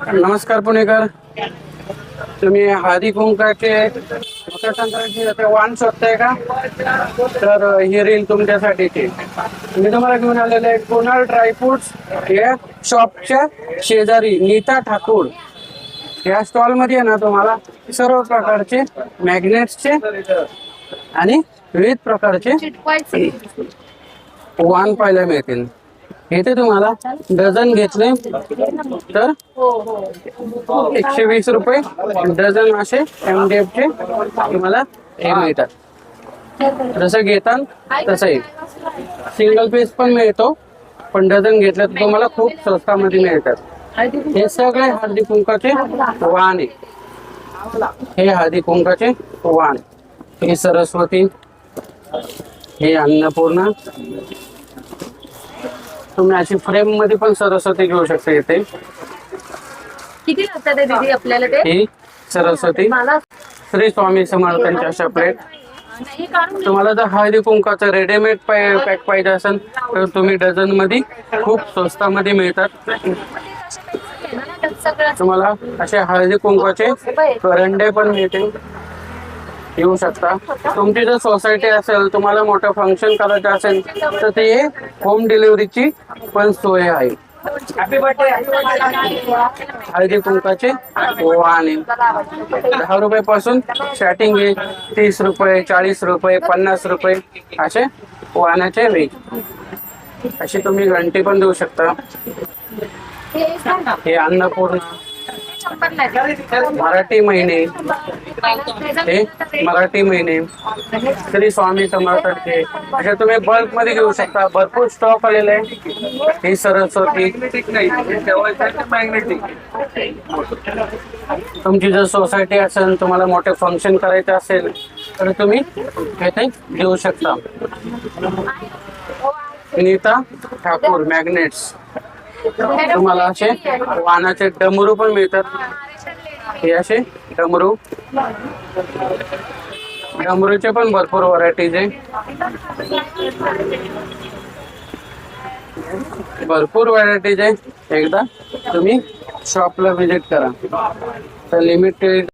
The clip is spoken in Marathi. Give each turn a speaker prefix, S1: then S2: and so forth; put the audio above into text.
S1: नमस्कार पुणेकर. तुम्ही हळदी कुंकाचे मकर संक्रांतीचे वाण शोधताय का? तर ही रील तुमच्यासाठीची. मी तुम्हाला घेऊन आलेले आहे कुणाल ड्रायफ्रुट्स या शॉपच्या शेजारी नीता ठाकूर या स्टॉल मध्ये आहे ना, तुम्हाला सर्व प्रकारचे मॅग्नेट्सचे आणि विविध प्रकारचे वाण पाहायला मिळतील. इथे तुम्हाला डझन घेतले तर 120 रुपये डझन असे MDF चे तुम्हाला हे मिळतात. जसं घेतात तसंही सिंगल पीस पण मिळतो, पण डझन घेतलं तर तुम्हाला खूप स्वस्तामध्ये मिळतात. हे सगळे हळदी कुंकाचे वाण आहे. हे हळदी कुंकाचे वाण, हे सरस्वती, हे अन्नपूर्णा. तुम्ही अशी फ्रेम मध्ये पण सरस्वती घेऊ शकता. इथे
S2: किती लागतात दीदी आपल्याला ते?
S1: ही सरस्वती श्री स्वामी समर्थांच्या अशा प्लेट. तुम्हाला जर हळदी कुंकाचं रेडीमेड पॅक पाहिजे असेल तर तुम्ही डझन मध्ये खूप स्वस्तामध्ये मिळतात. तुम्हाला असे हळदी कुंकाचे करंडे पण मिळतील, येऊ शकता. तुमची जर सोसायटी असेल, तुम्हाला मोठं फंक्शन करायचं असेल तर ते होम डिलिव्हरीची पण सोय आहे. हळदी कुंकाचे वाण 10 रुपयापासून स्टार्टिंग आहे. 30 रुपये, 40 रुपये, 50 रुपये असे वाणाचे वेग. अशी तुम्ही घंटी पण देऊ शकता. हे अन्नपूर्णा, मराठी महिने, हे मराठी महिने श्री स्वामी समर्थांचे असे तुम्ही बल्क मध्ये घेऊ शकता. भरपूर स्टॉक आलेले आहे. ही सरस्वती. तुमची जर सोसायटी असेल, तुम्हाला मोठे फंक्शन करायचे असेल तर तुम्ही येथे घेऊ शकता. नीता ठाकूर मॅग्नेट्स. तुम्हाला असे वाणाचे डमरू पण मिळतात. हे असे डमरू, डमरूचे पण भरपूर व्हरायटीज आहे. भरपूर व्हरायटीज आहे. एकदा तुम्ही शॉपला व्हिजिट करा. तर लिमिटेड